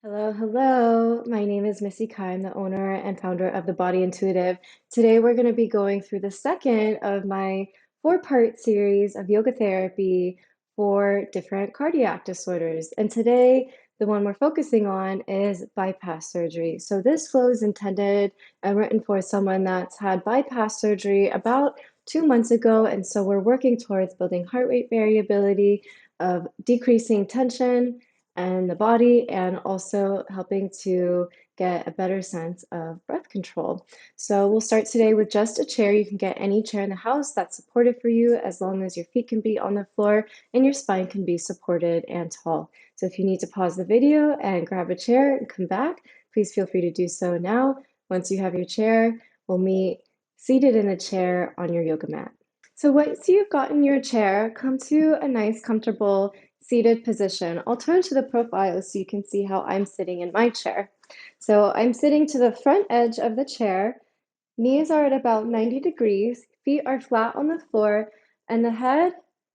Hello, hello. My name is Missy Kai. I'm the owner and founder of The Body Intuitive. Today, we're going to be going through the second of my four-part series of yoga therapy for different cardiac disorders. And today, the one we're focusing on is bypass surgery. So this flow is intended and written for someone that's had bypass surgery about 2 months ago. And so we're working towards building heart rate variability, of decreasing tension and the body, and also helping to get a better sense of breath control. So we'll start today with just a chair. You can get any chair in the house that's supportive for you, as long as your feet can be on the floor and your spine can be supported and tall. So if you need to pause the video and grab a chair and come back, please feel free to do so now. Once you have your chair, we'll meet seated in a chair on your yoga mat. So once you've gotten your chair, come to a nice, comfortable seated position. I'll turn to the profile so you can see how I'm sitting in my chair. So I'm sitting to the front edge of the chair. Knees are at about 90 degrees. Feet are flat on the floor, and the head,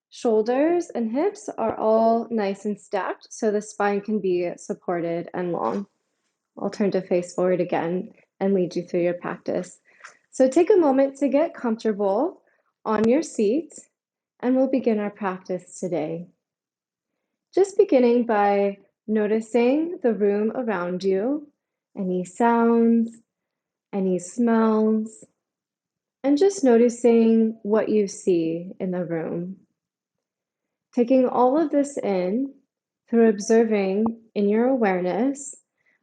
shoulders, and hips are all nice and stacked so the spine can be supported and long. I'll turn to face forward again and lead you through your practice. So take a moment to get comfortable on your seat, and we'll begin our practice today. Just beginning by noticing the room around you, any sounds, any smells, and just noticing what you see in the room. Taking all of this in through observing in your awareness,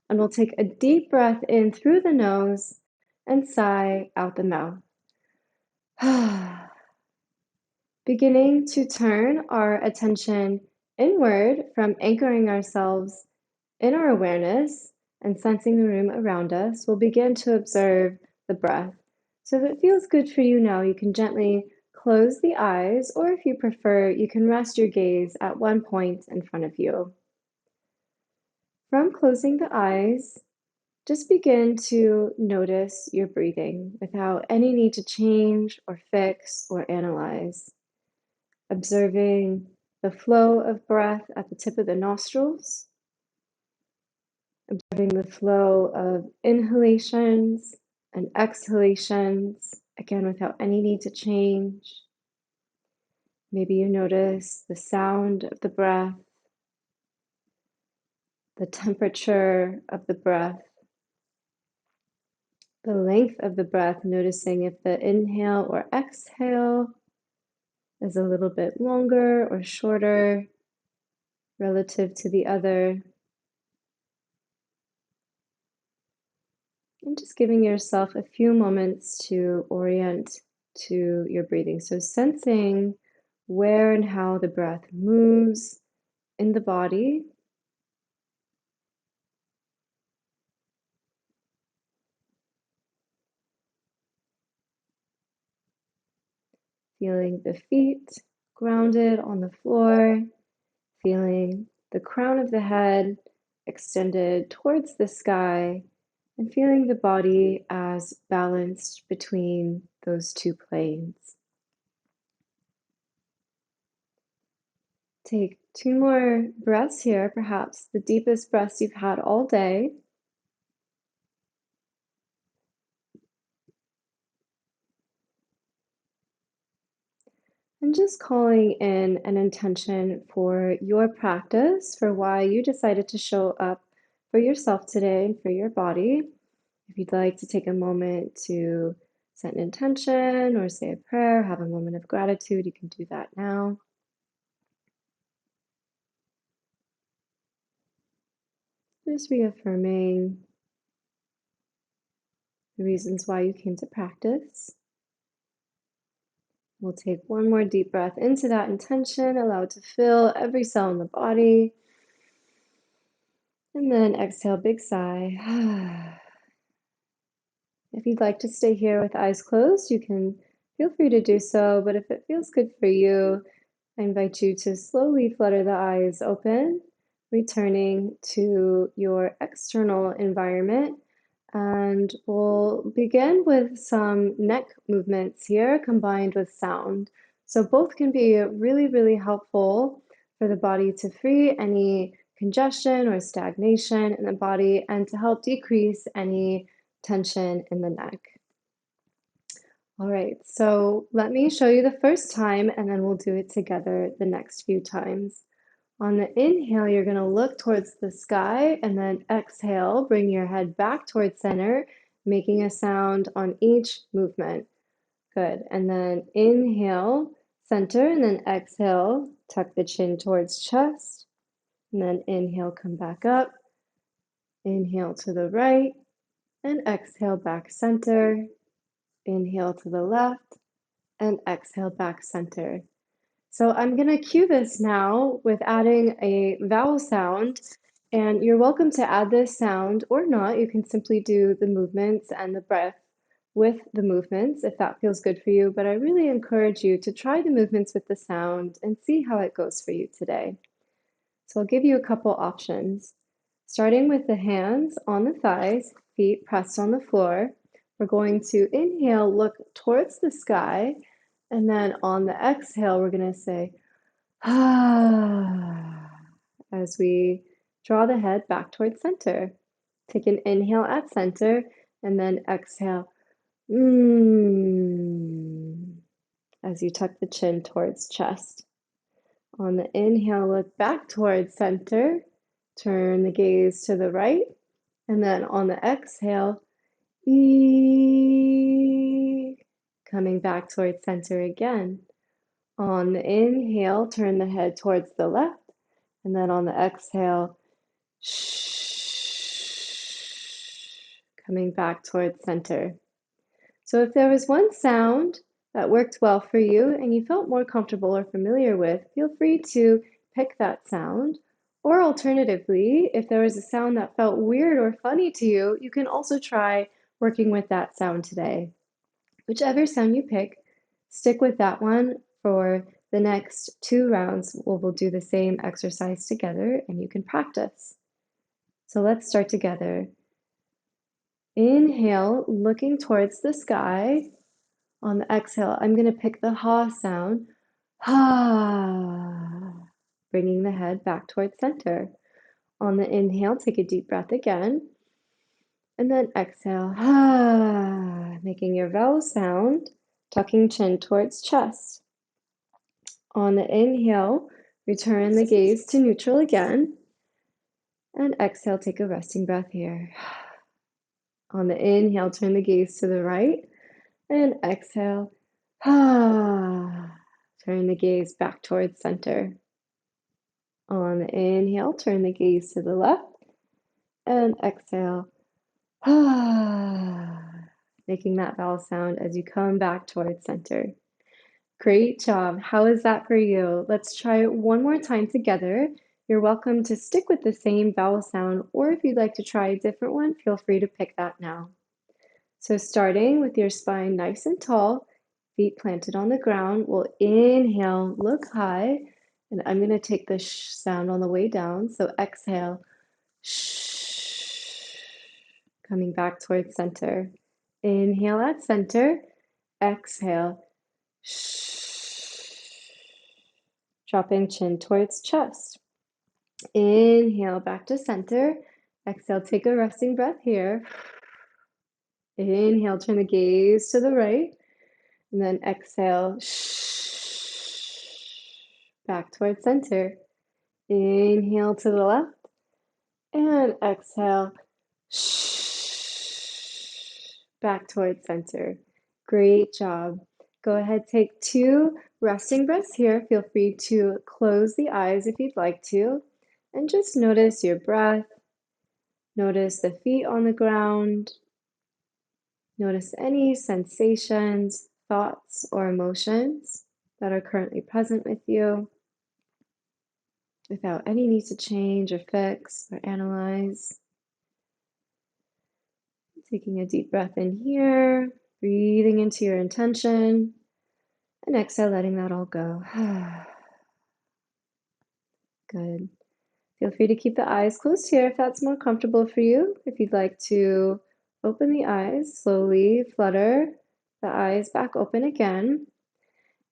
and we'll take a deep breath in through the nose and sigh out the mouth. Beginning to turn our attention inward from anchoring ourselves in our awareness and sensing the room around us, we'll begin to observe the breath. So if it feels good for you now, you can gently close the eyes, or if you prefer, you can rest your gaze at one point in front of you. From closing the eyes, just begin to notice your breathing without any need to change or fix or analyze. Observing the flow of breath at the tip of the nostrils, observing the flow of inhalations and exhalations, again without any need to change. Maybe you notice the sound of the breath, the temperature of the breath, the length of the breath, noticing if the inhale or exhale is a little bit longer or shorter relative to the other. And just giving yourself a few moments to orient to your breathing. So sensing where and how the breath moves in the body. Feeling the feet grounded on the floor. Feeling the crown of the head extended towards the sky. And feeling the body as balanced between those two planes. Take 2 more breaths here, perhaps the deepest breaths you've had all day. And just calling in an intention for your practice, for why you decided to show up for yourself today and for your body. If you'd like to take a moment to set an intention or say a prayer, have a moment of gratitude, you can do that now. Just reaffirming the reasons why you came to practice. We'll take one more deep breath into that intention, allow it to fill every cell in the body. And then exhale, big sigh. If you'd like to stay here with eyes closed, you can feel free to do so, but if it feels good for you, I invite you to slowly flutter the eyes open, returning to your external environment. And we'll begin with some neck movements here combined with sound. So both can be really, really helpful for the body to free any congestion or stagnation in the body and to help decrease any tension in the neck. All right, so let me show you the first time and then we'll do it together the next few times. On the inhale, you're going to look towards the sky and then exhale, bring your head back towards center, making a sound on each movement. Good. And then inhale, center, and then exhale, tuck the chin towards chest. And then inhale, come back up. Inhale to the right and exhale back center. Inhale to the left and exhale back center. So I'm going to cue this now with adding a vowel sound, and you're welcome to add this sound or not. You can simply do the movements and the breath with the movements if that feels good for you, but I really encourage you to try the movements with the sound and see how it goes for you today. So I'll give you a couple options. Starting with the hands on the thighs, feet pressed on the floor. We're going to inhale, look towards the sky, and then on the exhale, we're going to say, ah, as we draw the head back towards center. Take an inhale at center, and then exhale, as you tuck the chin towards chest. On the inhale, look back towards center, turn the gaze to the right, and then on the exhale, coming back towards center again. On the inhale, turn the head towards the left, and then on the exhale, coming back towards center. So if there was one sound that worked well for you and you felt more comfortable or familiar with, feel free to pick that sound. Or alternatively, if there was a sound that felt weird or funny to you, you can also try working with that sound today. Whichever sound you pick, stick with that one for the next 2 rounds. We'll do the same exercise together and you can practice. So let's start together. Inhale, looking towards the sky. On the exhale, I'm going to pick the ha sound. Ha, bringing the head back towards center. On the inhale, take a deep breath again. And then exhale, ha, making your vowel sound, tucking chin towards chest. On the inhale, return the gaze to neutral again. And exhale, take a resting breath here. On the inhale, turn the gaze to the right. And exhale, turn the gaze back towards center. On the inhale, turn the gaze to the left. And exhale, making that vowel sound as you come back towards center. Great job. How is that for you? Let's try it one more time together. You're welcome to stick with the same vowel sound, or if you'd like to try a different one, feel free to pick that now. So starting with your spine nice and tall, feet planted on the ground, we'll inhale, look high, and I'm going to take the sh sound on the way down. So exhale, shh, coming back towards center. Inhale at center, exhale, shh, dropping chin towards chest. Inhale back to center, exhale, take a resting breath here. Inhale, turn the gaze to the right, and then exhale, back towards center. Inhale to the left, and exhale, back towards center. Great job. Go ahead, take 2 resting breaths here. Feel free to close the eyes if you'd like to, and just notice your breath. Notice the feet on the ground. Notice any sensations, thoughts, or emotions that are currently present with you without any need to change or fix or analyze. Taking a deep breath in here, breathing into your intention, and exhale, letting that all go. Good. Feel free to keep the eyes closed here if that's more comfortable for you. If you'd like to open the eyes, slowly flutter the eyes back open again.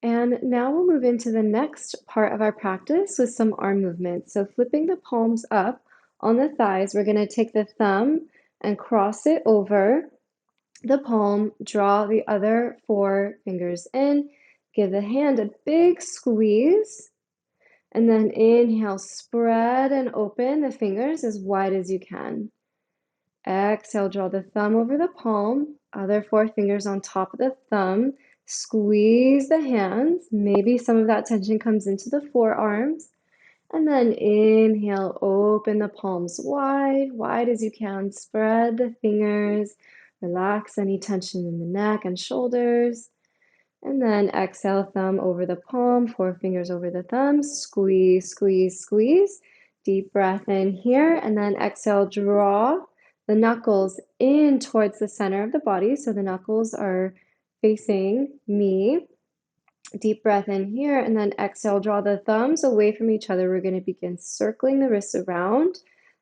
And now we'll move into the next part of our practice with some arm movements. So flipping the palms up on the thighs, we're going to take the thumb and cross it over the palm, draw the other four fingers in, give the hand a big squeeze, and then inhale, spread and open the fingers as wide as you can. Exhale, draw the thumb over the palm, other four fingers on top of the thumb. Squeeze the hands. Maybe some of that tension comes into the forearms. And then inhale, open the palms wide, wide as you can. Spread the fingers. Relax any tension in the neck and shoulders. And then exhale, thumb over the palm, four fingers over the thumb. Squeeze, squeeze, squeeze. Deep breath in here. And then exhale, draw the knuckles in towards the center of the body. So the knuckles are facing me. Deep breath in here. And then exhale, draw the thumbs away from each other. We're going to begin circling the wrists around.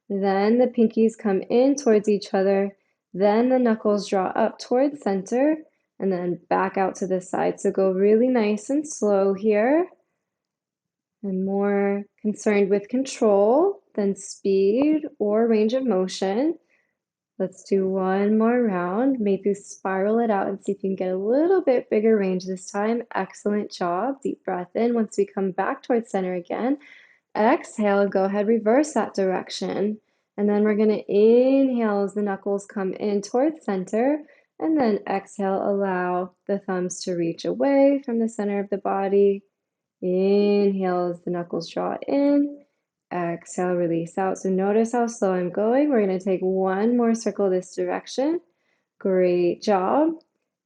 Then the pinkies come in towards each other. Then the knuckles draw up towards center and then back out to the side. So go really nice and slow here. And more concerned with control than speed or range of motion. Let's do one more round. Maybe spiral it out and see if you can get a little bit bigger range this time. Excellent job. Deep breath in. Once we come back towards center again, exhale, go ahead, reverse that direction. And then we're going to inhale as the knuckles come in towards center. And then exhale, allow the thumbs to reach away from the center of the body. Inhale as the knuckles draw in. Exhale, release out. So notice how slow I'm going. We're going to take one more circle this direction. Great job.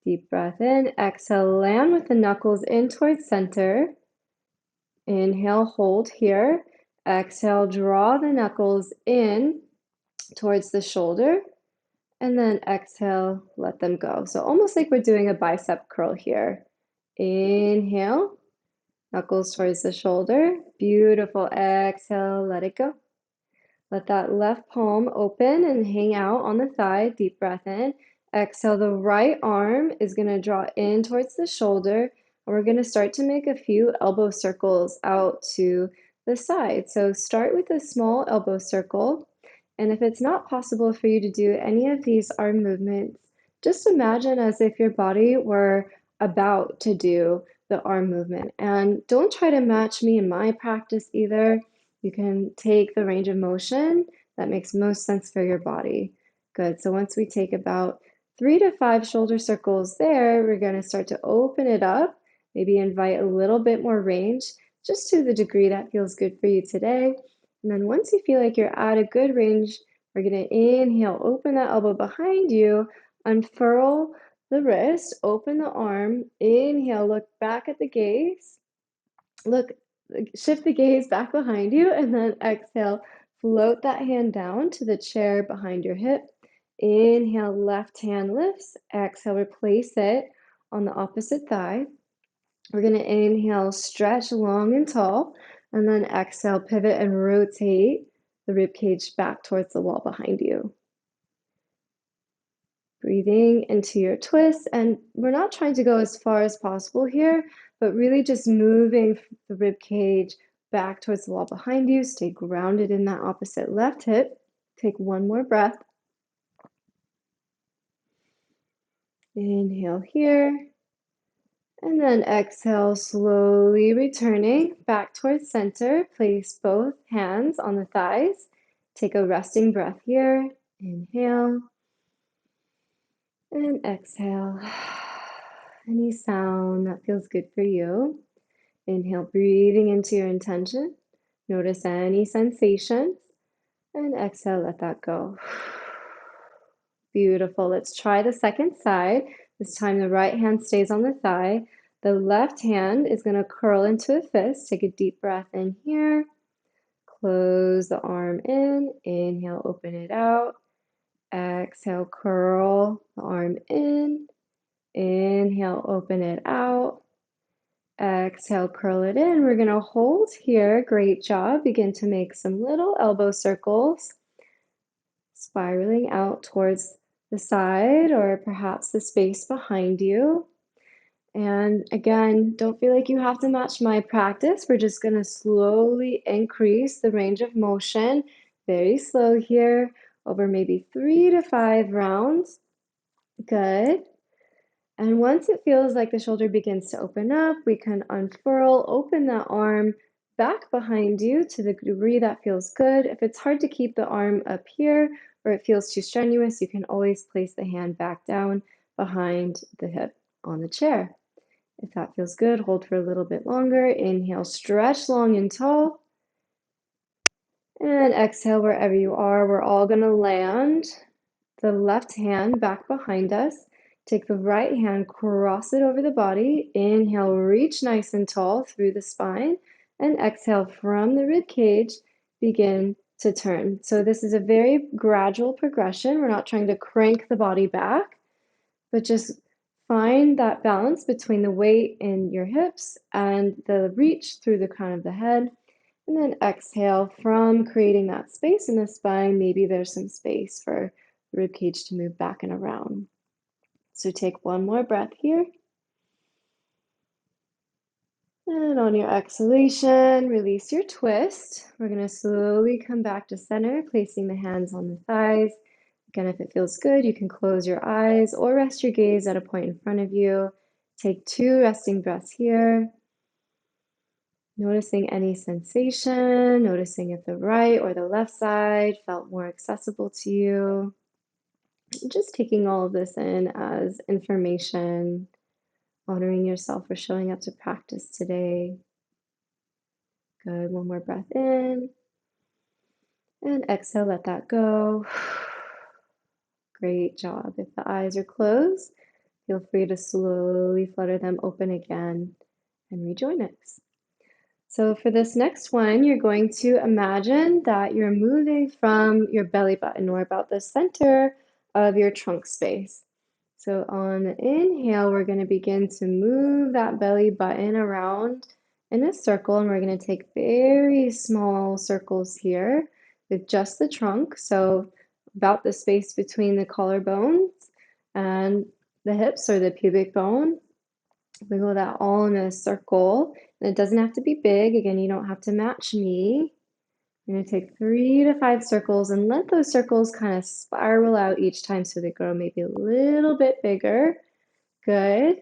Deep breath in. Exhale, land with the knuckles in towards center. Inhale, hold here. Exhale, draw the knuckles in towards the shoulder. And then exhale, let them go. So almost like we're doing a bicep curl here. Inhale, knuckles towards the shoulder. Beautiful. Exhale, let it go. Let that left palm open and hang out on the thigh. Deep breath in. Exhale, the right arm is going to draw in towards the shoulder. And we're going to start to make a few elbow circles out to the side. So start with a small elbow circle. And if it's not possible for you to do any of these arm movements, just imagine as if your body were about to do the arm movement. And don't try to match me in my practice either. You can take the range of motion that makes most sense for your body. Good. So once we take about 3 to 5 shoulder circles there, we're going to start to open it up, maybe invite a little bit more range, just to the degree that feels good for you today. And then once you feel like you're at a good range, we're going to inhale, open that elbow behind you, unfurl the wrist, open the arm, inhale, look back at the gaze, look, shift the gaze back behind you, and then exhale, float that hand down to the chair behind your hip. Inhale, left hand lifts, exhale, replace it on the opposite thigh. We're going to inhale, stretch long and tall, and then exhale, pivot and rotate the rib cage back towards the wall behind you. Breathing into your twist, and we're not trying to go as far as possible here, but really just moving the rib cage back towards the wall behind you. Stay grounded in that opposite left hip. Take one more breath. Inhale here. And then exhale, slowly returning back towards center. Place both hands on the thighs. Take a resting breath here. Inhale. And exhale. Any sound that feels good for you. Inhale, breathing into your intention. Notice any sensations. And exhale, let that go. Beautiful. Let's try the second side. This time the right hand stays on the thigh. The left hand is going to curl into a fist. Take a deep breath in here. Close the arm in. Inhale, open it out. Exhale, curl the arm in. Inhale, open it out. Exhale, curl it in. We're going to hold here. Great job. Begin to make some little elbow circles, spiraling out towards the side or perhaps the space behind you. And again, don't feel like you have to match my practice. We're just going to slowly increase the range of motion, very slow here, over maybe 3 to 5 rounds. Good. And once it feels like the shoulder begins to open up, we can unfurl, open that arm back behind you to the degree that feels good. If it's hard to keep the arm up here or it feels too strenuous, you can always place the hand back down behind the hip on the chair. If that feels good, hold for a little bit longer. Inhale, stretch long and tall. And exhale wherever you are. We're all going to land the left hand back behind us. Take the right hand, cross it over the body. Inhale, reach nice and tall through the spine. And exhale from the rib cage, begin to turn. So this is a very gradual progression. We're not trying to crank the body back, but just find that balance between the weight in your hips and the reach through the crown of the head. And then exhale from creating that space in the spine. Maybe there's some space for the rib cage to move back and around. So take one more breath here. And on your exhalation, release your twist. We're going to slowly come back to center, placing the hands on the thighs. Again, if it feels good, you can close your eyes or rest your gaze at a point in front of you. Take 2 resting breaths here. Noticing any sensation, noticing if the right or the left side felt more accessible to you. Just taking all of this in as information, honoring yourself for showing up to practice today. Good. One more breath in and exhale, let that go. Great job. If the eyes are closed, feel free to slowly flutter them open again and rejoin us. So for this next one, you're going to imagine that you're moving from your belly button or about the center of your trunk space. So on the inhale, we're going to begin to move that belly button around in a circle, and we're going to take very small circles here with just the trunk. So about the space between the collarbones and the hips or the pubic bone. Wiggle that all in a circle. And it doesn't have to be big. Again, you don't have to match me. I'm going to take 3 to 5 circles and let those circles kind of spiral out each time so they grow maybe a little bit bigger. Good.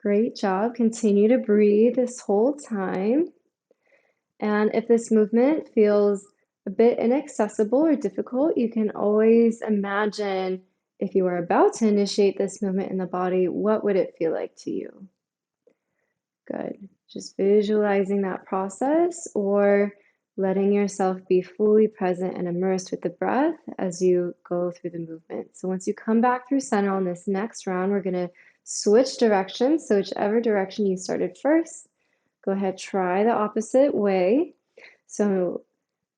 Great job. Continue to breathe this whole time. And if this movement feels a bit inaccessible or difficult, you can always imagine if you are about to initiate this movement in the body, what would it feel like to you? Good. Just visualizing that process or letting yourself be fully present and immersed with the breath as you go through the movement. So once you come back through center on this next round, we're going to switch directions. So whichever direction you started first, go ahead, try the opposite way. So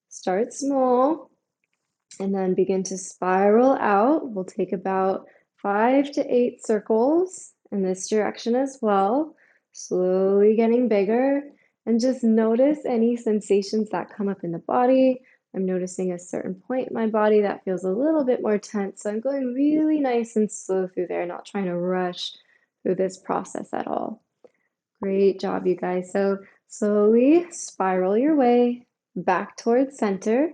start small and then begin to spiral out. We'll take about 5 to 8 circles in this direction as well, slowly getting bigger. And just notice any sensations that come up in the body. I'm noticing a certain point in my body that feels a little bit more tense. So I'm going really nice and slow through there, not trying to rush through this process at all. Great job, you guys. So slowly spiral your way back towards center.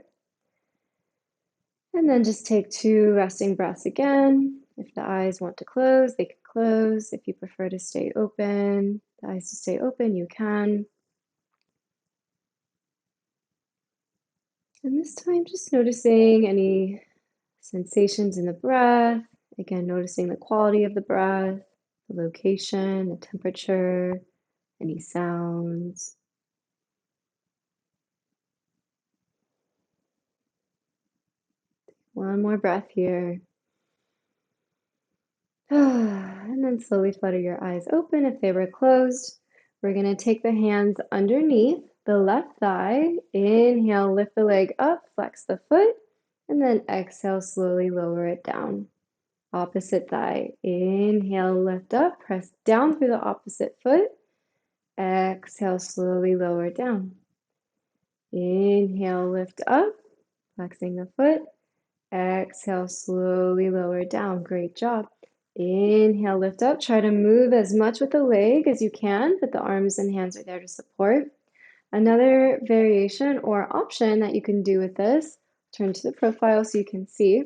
And then just take 2 resting breaths again. If the eyes want to close, they can close. If you prefer to stay open, the eyes to stay open, you can. And this time, just noticing any sensations in the breath. Again, noticing the quality of the breath, the location, the temperature, any sounds. One more breath here. And then slowly flutter your eyes open if they were closed. We're going to take the hands underneath the left thigh. Inhale, lift the leg up, flex the foot, and then exhale, slowly lower it down. Opposite thigh. Inhale, lift up, press down through the opposite foot. Exhale, slowly lower down. Inhale, lift up, flexing the foot. Exhale, slowly lower down. Great job. Inhale, lift up. Try to move as much with the leg as you can, but the arms and hands are there to support. Another variation or option that you can do with this, turn to the profile so you can see.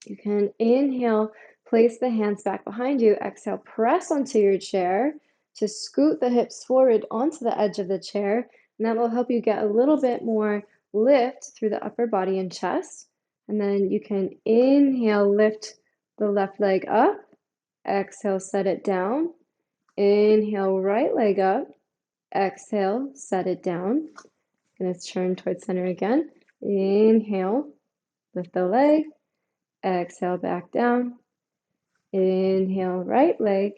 You can inhale, place the hands back behind you. Exhale, press onto your chair to scoot the hips forward onto the edge of the chair. And that will help you get a little bit more lift through the upper body and chest. And then you can inhale, lift the left leg up. Exhale, set it down. Inhale, right leg up. Exhale, set it down. Gonna turn towards center again. Inhale, lift the leg. Exhale, back down. Inhale, right leg.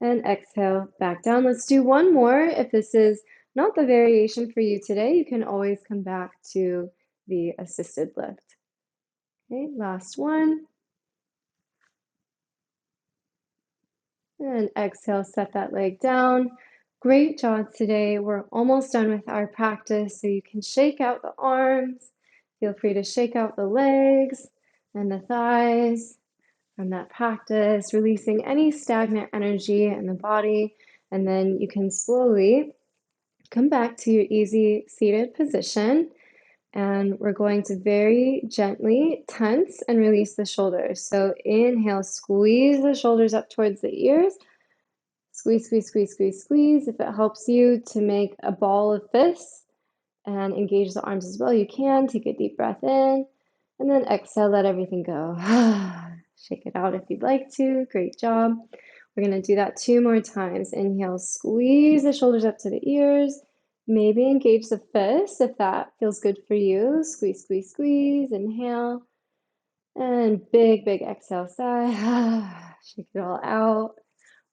And exhale, back down. Let's do one more. If this is not the variation for you today, you can always come back to the assisted lift. Okay, last one. And exhale, set that leg down. Great job today. We're almost done with our practice, so you can shake out the arms. Feel free to shake out the legs and the thighs from that practice, releasing any stagnant energy in the body. And then you can slowly come back to your easy seated position. And we're going to very gently tense and release the shoulders. So inhale, squeeze the shoulders up towards the ears. Squeeze, squeeze, squeeze, squeeze, squeeze. If it helps you to make a ball of fists and engage the arms as well, you can. Take a deep breath in and then exhale, let everything go. Shake it out if you'd like to. Great job. We're going to do that 2 more times. Inhale, squeeze the shoulders up to the ears. Maybe engage the fists if that feels good for you. Squeeze, squeeze, squeeze. Inhale. And big, big exhale, sigh. Shake it all out.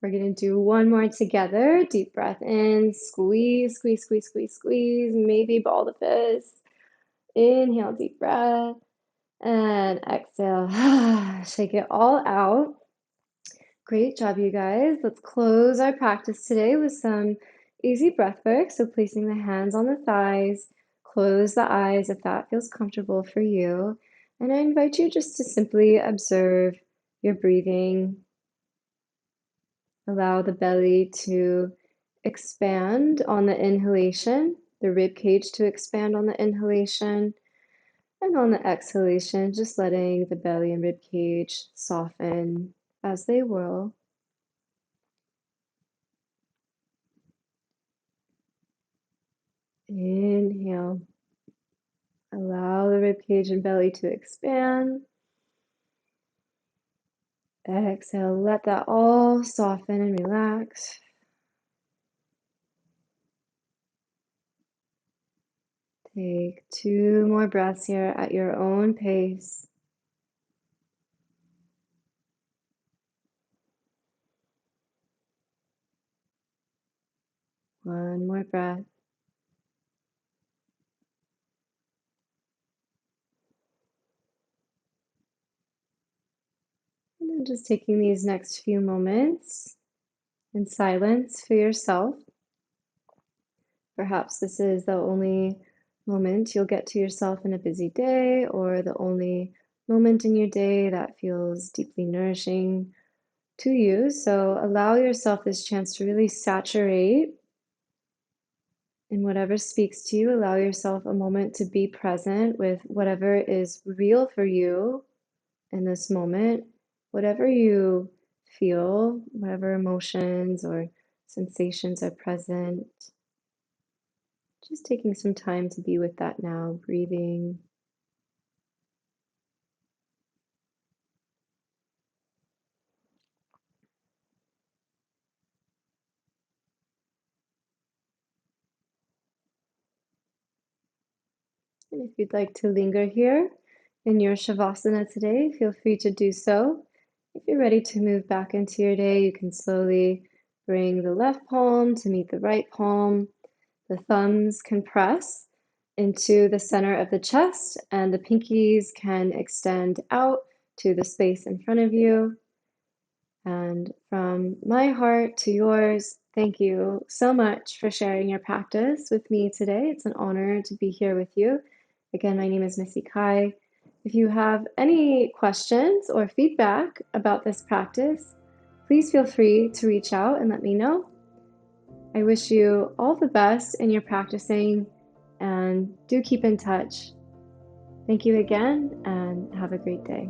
We're going to do one more together. Deep breath in, squeeze, squeeze, squeeze, squeeze, squeeze. Maybe ball the fist. Inhale, deep breath. And exhale. Shake it all out. Great job, you guys. Let's close our practice today with some easy breath work. So placing the hands on the thighs, close the eyes if that feels comfortable for you. And I invite you just to simply observe your breathing. Allow the belly to expand on the inhalation, the rib cage to expand on the inhalation, and on the exhalation, just letting the belly and rib cage soften as they will. Inhale. Allow the rib cage and belly to expand. Exhale, let that all soften and relax. Take 2 more breaths here at your own pace. One more breath. And then just taking these next few moments in silence for yourself. Perhaps this is the only moment you'll get to yourself in a busy day, or the only moment in your day that feels deeply nourishing to you. So allow yourself this chance to really saturate in whatever speaks to you. Allow yourself a moment to be present with whatever is real for you in this moment, whatever you feel, whatever emotions or sensations are present. Just taking some time to be with that now, breathing. And if you'd like to linger here in your Shavasana today, feel free to do so. If you're ready to move back into your day, you can slowly bring the left palm to meet the right palm. The thumbs can press into the center of the chest, and the pinkies can extend out to the space in front of you. And from my heart to yours, thank you so much for sharing your practice with me today. It's an honor to be here with you. Again, my name is Missy Kai, If you have any questions or feedback about this practice, please feel free to reach out and let me know. I wish you all the best in your practicing and do keep in touch. Thank you again and have a great day.